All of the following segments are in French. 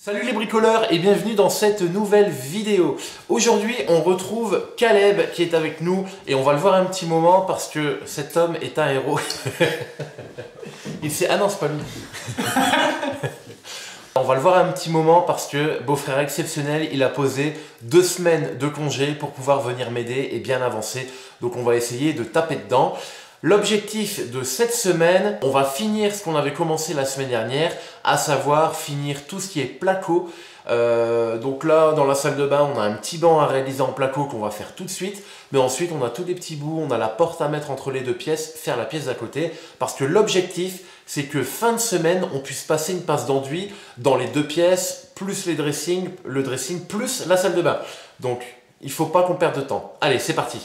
Salut les bricoleurs et bienvenue dans cette nouvelle vidéo. Aujourd'hui on retrouve Caleb qui est avec nous et on va le voir un petit moment parce que cet homme est un héros. Il s'est... Ah non, c'est pas lui. On va le voir un petit moment parce que beau-frère exceptionnel, il a posé 2 semaines de congé pour pouvoir venir m'aider et bien avancer. Donc on va essayer de taper dedans. L'objectif de cette semaine, on va finir ce qu'on avait commencé la semaine dernière, à savoir finir tout ce qui est placo. Donc là, dans la salle de bain, on a un petit banc à réaliser en placo qu'on va faire tout de suite. Mais ensuite, on a tous les petits bouts, on a la porte à mettre entre les deux pièces, faire la pièce d'à côté. Parce que l'objectif, c'est que fin de semaine, on puisse passer une passe d'enduit dans les deux pièces, plus le dressing, plus la salle de bain. Donc, il ne faut pas qu'on perde de temps. Allez, c'est parti!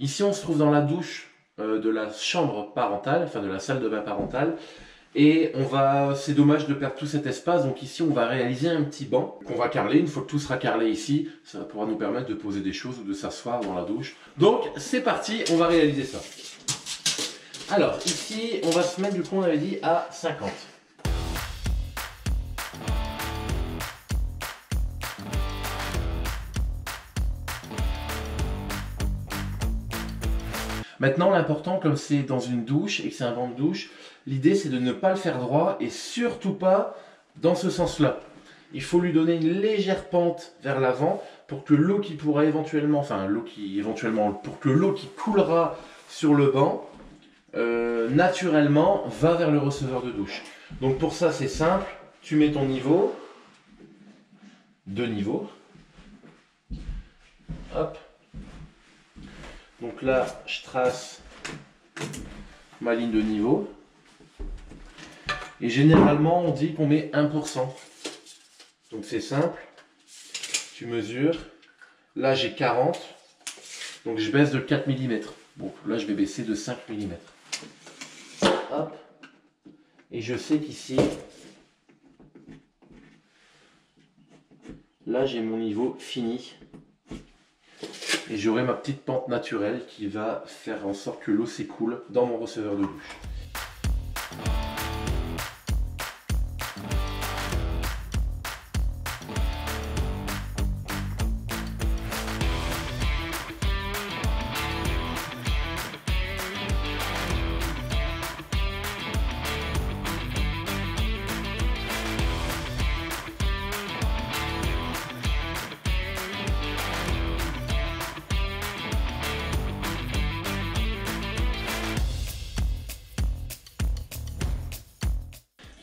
Ici, on se trouve dans la douche de la chambre parentale, enfin de la salle de bain parentale. Et c'est dommage de perdre tout cet espace. Donc ici, on va réaliser un petit banc qu'on va carreler. Une fois que tout sera carrelé ici, ça pourra nous permettre de poser des choses ou de s'asseoir dans la douche. Donc, c'est parti, on va réaliser ça. Alors, ici, on va se mettre, du coup, on avait dit à 50. Maintenant, l'important, comme c'est dans une douche et que c'est un banc de douche, l'idée c'est de ne pas le faire droit et surtout pas dans ce sens-là. Il faut lui donner une légère pente vers l'avant pour que l'eau qui pourra éventuellement, pour que l'eau qui coulera sur le banc, naturellement, va vers le receveur de douche. Donc pour ça, c'est simple, tu mets ton niveau, 2 niveaux, hop. Donc là, je trace ma ligne de niveau. Et généralement, on dit qu'on met 1%. Donc c'est simple. Tu mesures. Là, j'ai 40. Donc je baisse de 4 mm. Bon, là, je vais baisser de 5 mm. Hop. Et je sais qu'ici, là, j'ai mon niveau fini. Et j'aurai ma petite pente naturelle qui va faire en sorte que l'eau s'écoule dans mon receveur de douche.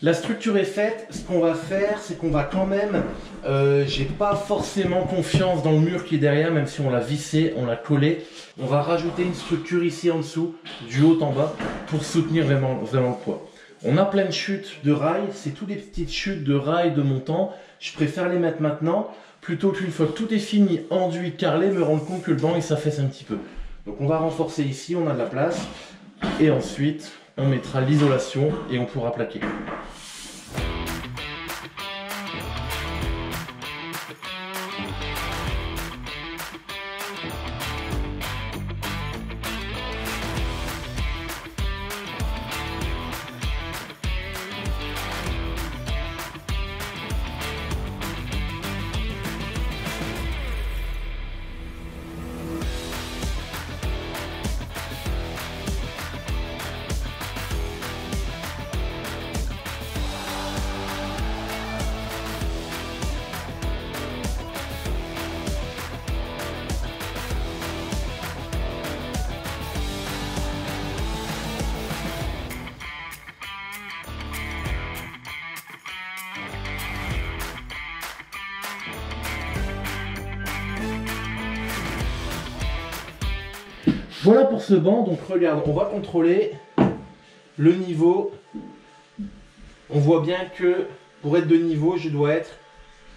La structure est faite, ce qu'on va faire, c'est qu'on va quand même, j'ai pas forcément confiance dans le mur qui est derrière, même si on l'a vissé, on l'a collé. On va rajouter une structure ici en dessous, du haut en bas, pour soutenir vraiment le poids. On a plein de chutes de rails, c'est toutes des petites chutes de rails de montant. Je préfère les mettre maintenant, plutôt qu'une fois que tout est fini, enduit, carrelé, me rendre compte que le banc il s'affaisse un petit peu. Donc on va renforcer ici, on a de la place, et ensuite on mettra l'isolation et on pourra plaquer. Voilà pour ce banc, donc regarde, on va contrôler le niveau. On voit bien que pour être de niveau, je dois être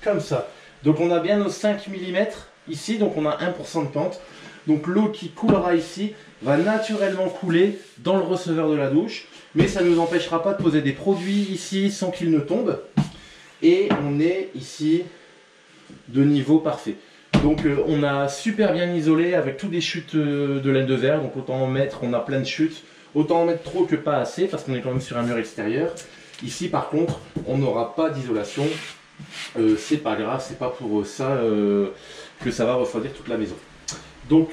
comme ça. Donc on a bien nos 5 mm ici, donc on a 1% de pente. Donc l'eau qui coulera ici va naturellement couler dans le receveur de la douche. Mais ça ne nous empêchera pas de poser des produits ici sans qu'ils ne tombent. Et on est ici de niveau parfait. Donc on a super bien isolé avec toutes des chutes de laine de verre, donc autant en mettre, on a plein de chutes. Autant en mettre trop que pas assez, parce qu'on est quand même sur un mur extérieur. Ici, par contre, on n'aura pas d'isolation. C'est pas grave, c'est pas pour ça que ça va refroidir toute la maison. Donc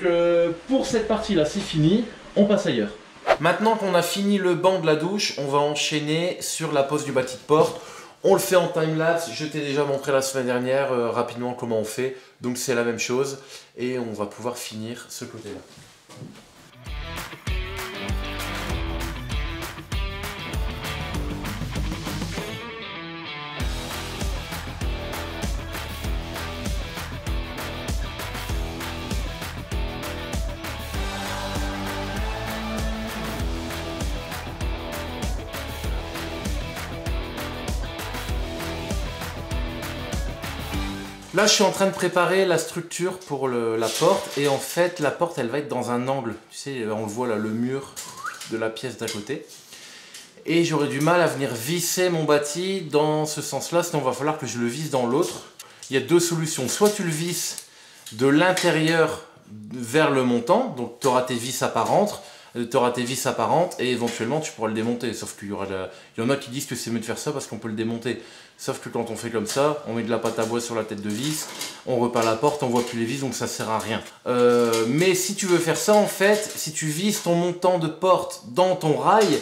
pour cette partie-là, c'est fini. On passe ailleurs. Maintenant qu'on a fini le banc de la douche, on va enchaîner sur la pose du bâti de porte. On le fait en time-lapse, je t'ai déjà montré la semaine dernière rapidement comment on fait. Donc c'est la même chose et on va pouvoir finir ce côté-là. Là, je suis en train de préparer la structure pour la porte. Et en fait, la porte, elle va être dans un angle. Tu sais, on le voit là, le mur de la pièce d'à côté. Et j'aurais du mal à venir visser mon bâti dans ce sens-là. Sinon, il va falloir que je le visse dans l'autre. Il y a deux solutions. Soit tu le visses de l'intérieur vers le montant. Donc, tu auras tes vis apparentes. Et éventuellement tu pourras le démonter, sauf qu'il y en a qui disent que c'est mieux de faire ça parce qu'on peut le démonter, sauf que quand on fait comme ça, on met de la pâte à bois sur la tête de vis, on repart la porte, on voit plus les vis, donc ça sert à rien. Mais si tu veux faire ça, en fait, si tu vises ton montant de porte dans ton rail,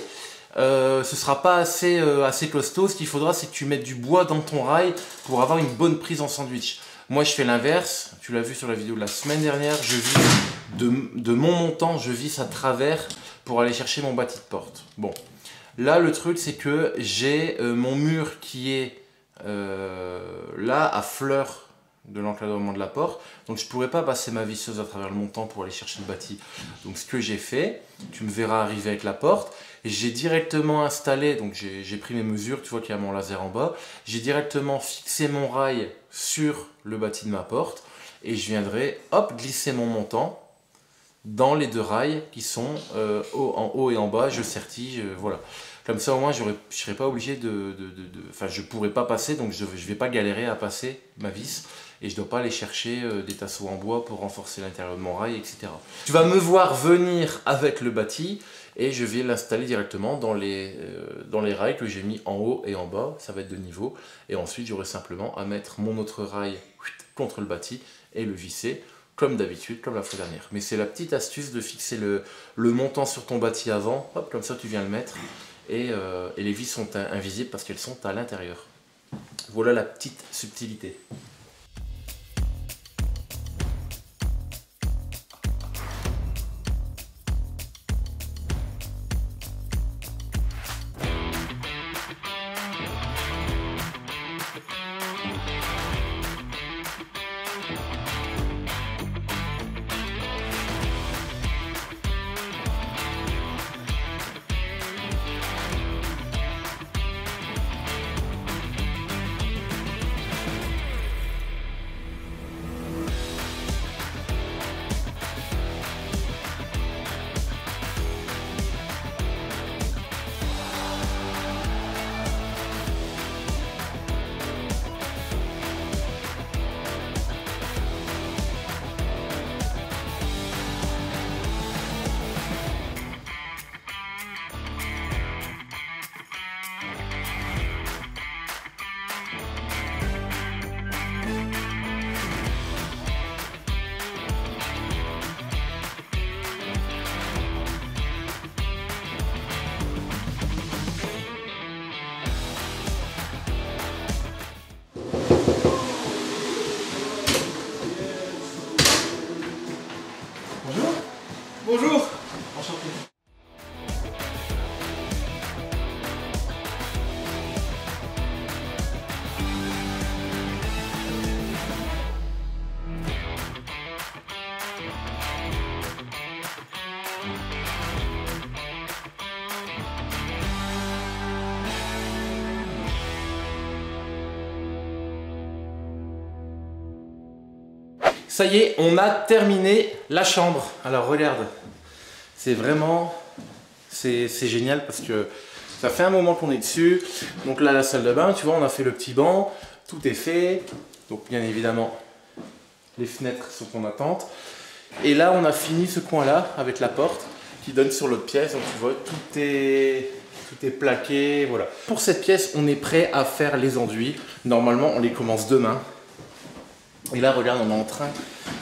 ce sera pas assez costaud. Ce qu'il faudra, c'est que tu mettes du bois dans ton rail pour avoir une bonne prise en sandwich. Moi je fais l'inverse, tu l'as vu sur la vidéo de la semaine dernière, je visse de mon montant, je visse à travers pour aller chercher mon bâti de porte. Bon, là le truc c'est que j'ai mon mur qui est là à fleur de l'encadrement de la porte, donc je ne pourrais pas passer ma visseuse à travers le montant pour aller chercher le bâti. Donc ce que j'ai fait, tu me verras arriver avec la porte, j'ai directement installé, donc j'ai pris mes mesures, tu vois qu'il y a mon laser en bas, j'ai directement fixé mon rail sur le bâti de ma porte et je viendrai hop glisser mon montant dans les deux rails qui sont en haut et en bas, je sertige, voilà. Comme ça au moins je ne serai pas obligé enfin je ne pourrai pas passer, donc je ne vais pas galérer à passer ma vis et je ne dois pas aller chercher des tasseaux en bois pour renforcer l'intérieur de mon rail, etc. Tu vas me voir venir avec le bâti et je vais l'installer directement dans les rails que j'ai mis en haut et en bas, ça va être de niveau. Et ensuite j'aurai simplement à mettre mon autre rail contre le bâti et le visser comme d'habitude, comme la fois dernière. Mais c'est la petite astuce de fixer le montant sur ton bâti avant, hop, comme ça tu viens le mettre et les vis sont invisibles parce qu'elles sont à l'intérieur. Voilà la petite subtilité. Bonjour. Enchanté. Ça y est, on a terminé la chambre. Alors regarde, c'est vraiment, c'est génial parce que ça fait un moment qu'on est dessus. Donc là, la salle de bain, tu vois, on a fait le petit banc, tout est fait. Donc bien évidemment, les fenêtres sont en attente. Et là, on a fini ce coin-là avec la porte qui donne sur l'autre pièce. Donc tu vois, tout est plaqué, voilà. Pour cette pièce, on est prêt à faire les enduits. Normalement, on les commence demain. Et là, regarde, on est en train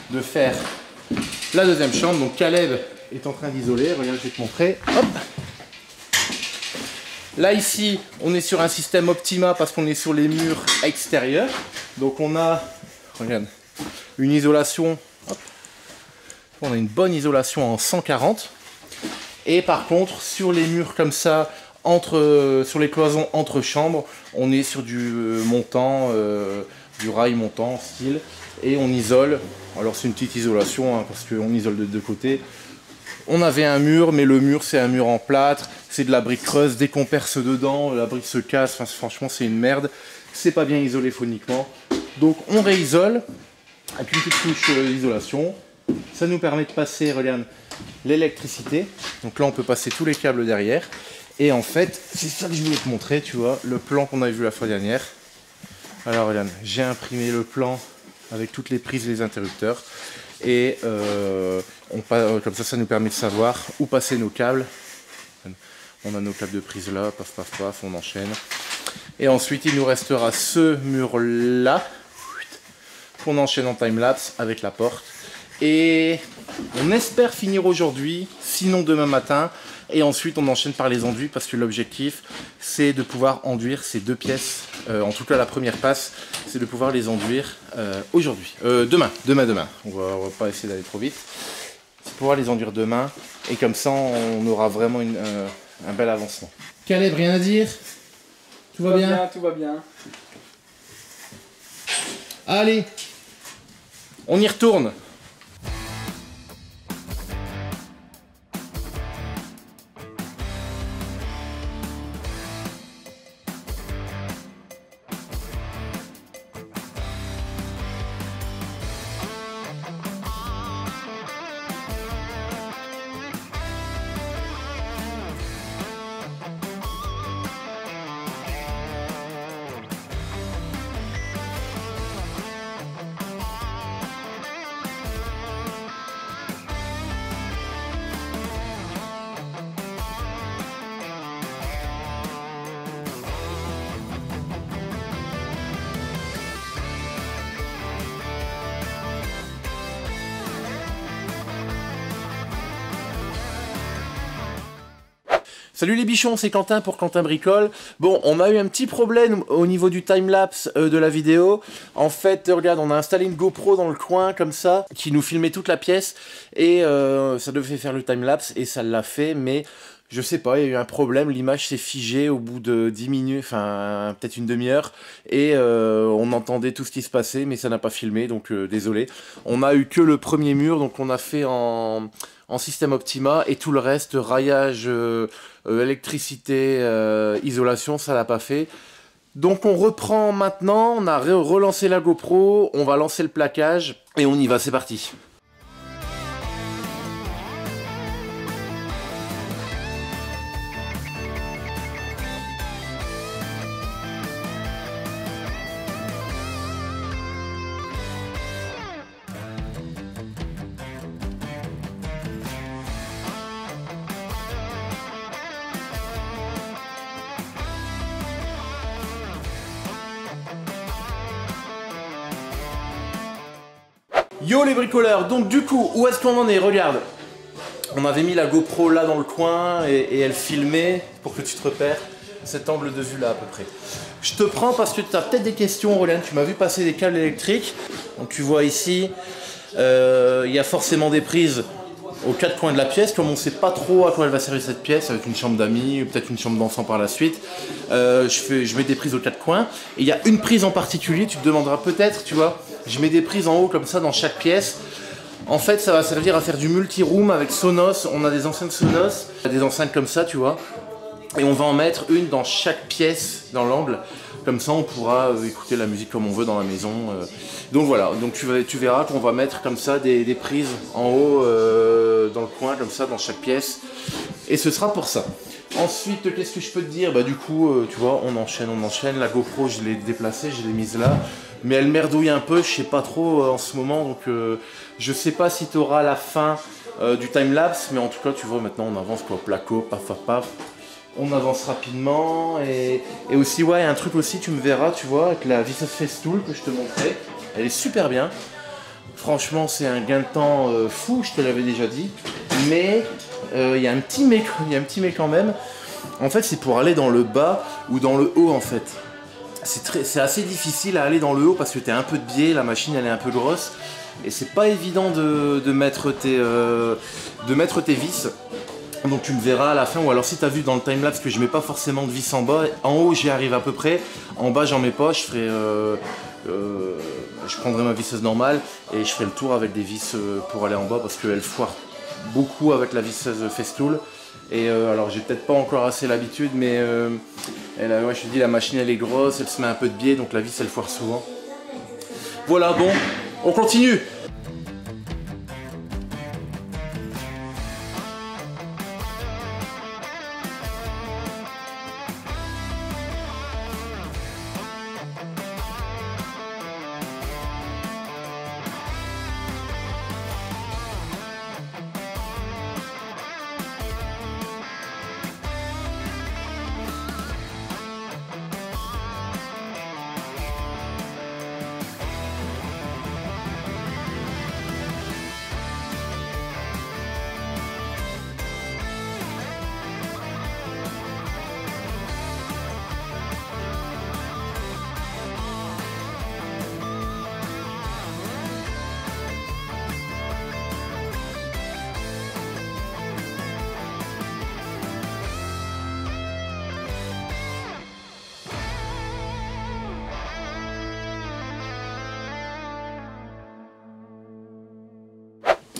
de faire la deuxième chambre. Donc Caleb est en train d'isoler. Regarde, je vais te montrer. Hop. Là, ici, on est sur un système Optima parce qu'on est sur les murs extérieurs. Donc on a, regarde, une isolation. Hop. On a une bonne isolation en 140. Et par contre, sur les murs comme ça, sur les cloisons entre chambres, on est sur du montant, du rail montant style, et on isole. Alors c'est une petite isolation hein, parce qu'on isole de deux côtés. On avait un mur, mais le mur c'est un mur en plâtre, c'est de la brique creuse. Dès qu'on perce dedans, la brique se casse. Enfin, franchement, c'est une merde. C'est pas bien isolé phoniquement. Donc on réisole avec une petite couche d'isolation. Ça nous permet de passer, regarde, l'électricité. Donc là, on peut passer tous les câbles derrière. Et en fait, c'est ça que je voulais te montrer, tu vois, le plan qu'on avait vu la fois dernière. Alors regarde, j'ai imprimé le plan avec toutes les prises et les interrupteurs. Et comme ça nous permet de savoir où passer nos câbles. On a nos câbles de prise là, paf, paf, paf, on enchaîne. Et ensuite, il nous restera ce mur-là, qu'on enchaîne en time-lapse avec la porte. Et on espère finir aujourd'hui, sinon demain matin. Et ensuite, on enchaîne par les enduits parce que l'objectif, c'est de pouvoir enduire ces deux pièces. En tout cas, la première passe, c'est de pouvoir les enduire aujourd'hui. Demain. On va pas essayer d'aller trop vite. C'est pouvoir les enduire demain. Et comme ça, on aura vraiment un bel avancement. Caleb, rien à dire? Tout va bien? Tout va bien. Allez, on y retourne. Salut les bichons, c'est Quentin pour Quentin Bricole. Bon, on a eu un petit problème au niveau du timelapse de la vidéo. En fait, regarde, on a installé une GoPro dans le coin comme ça, qui nous filmait toute la pièce. Et ça devait faire le timelapse et ça l'a fait, mais je sais pas, il y a eu un problème. L'image s'est figée au bout de 10 minutes, enfin peut-être une demi-heure. Et on entendait tout ce qui se passait, mais ça n'a pas filmé, donc désolé. On a eu que le premier mur, donc on a fait en système Optima, et tout le reste, raillage, électricité, isolation, ça l'a pas fait. Donc on reprend maintenant, on a relancé la GoPro, on va lancer le plaquage, et on y va, c'est parti. Yo les bricoleurs, donc du coup, où est-ce qu'on en est? Regarde, on avait mis la GoPro là dans le coin et elle filmait, pour que tu te repères, cet angle de vue là à peu près. Je te prends parce que tu as peut-être des questions, Roland, tu m'as vu passer des câbles électriques. Donc tu vois ici, il y a forcément des prises aux quatre coins de la pièce. Comme on ne sait pas trop à quoi elle va servir cette pièce, avec une chambre d'amis ou peut-être une chambre d'enfant par la suite, je mets des prises aux quatre coins. Et il y a une prise en particulier, tu te demanderas peut-être, tu vois, je mets des prises en haut comme ça dans chaque pièce. En fait, ça va servir à faire du multi-room avec Sonos. On a des enceintes Sonos, des enceintes comme ça, tu vois. Et on va en mettre une dans chaque pièce, dans l'angle. Comme ça, on pourra écouter la musique comme on veut dans la maison. Donc voilà, donc tu verras qu'on va mettre comme ça des prises en haut dans le coin, comme ça, dans chaque pièce. Et ce sera pour ça. Ensuite, qu'est-ce que je peux te dire? Bah du coup, tu vois, on enchaîne. La GoPro, je l'ai déplacée, je l'ai mise là. Mais elle merdouille un peu, je sais pas trop en ce moment. Donc je sais pas si tu auras la fin du time-lapse, mais en tout cas, tu vois, maintenant on avance quoi, placo, paf, paf, paf. On avance rapidement et aussi, ouais, un truc aussi, tu me verras, tu vois, avec la Vsauce Festool que je te montrais. Elle est super bien. Franchement, c'est un gain de temps fou, je te l'avais déjà dit. Mais il y a un petit mais quand même. En fait, c'est pour aller dans le bas ou dans le haut, en fait. C'est assez difficile à aller dans le haut parce que tu as un peu de biais, la machine elle est un peu grosse. Et c'est pas évident de mettre tes vis. Donc tu me verras à la fin, ou alors si tu as vu dans le timelapse que je mets pas forcément de vis en bas, en haut j'y arrive à peu près, en bas j'en mets pas, je prendrai ma visseuse normale et je ferai le tour avec des vis pour aller en bas parce qu'elle foire beaucoup avec la visseuse Festool. Et alors j'ai peut-être pas encore assez l'habitude, mais ouais, je te dis, la machine elle est grosse, elle se met un peu de biais, donc la vis elle foire souvent. Voilà, bon, on continue.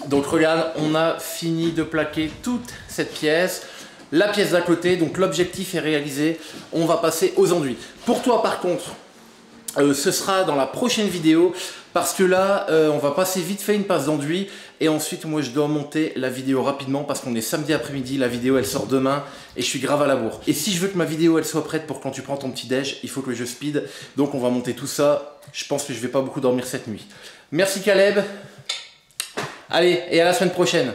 Donc regarde, on a fini de plaquer toute cette pièce, la pièce d'à côté, donc l'objectif est réalisé, on va passer aux enduits. Pour toi par contre, ce sera dans la prochaine vidéo, parce que là, on va passer vite fait une passe d'enduit, et ensuite moi je dois monter la vidéo rapidement, parce qu'on est samedi après-midi, la vidéo elle sort demain, et je suis grave à la bourre. Et si je veux que ma vidéo elle soit prête pour quand tu prends ton petit déj, il faut que je speed, donc on va monter tout ça, je pense que je vais pas beaucoup dormir cette nuit. Merci Caleb. Allez, et à la semaine prochaine.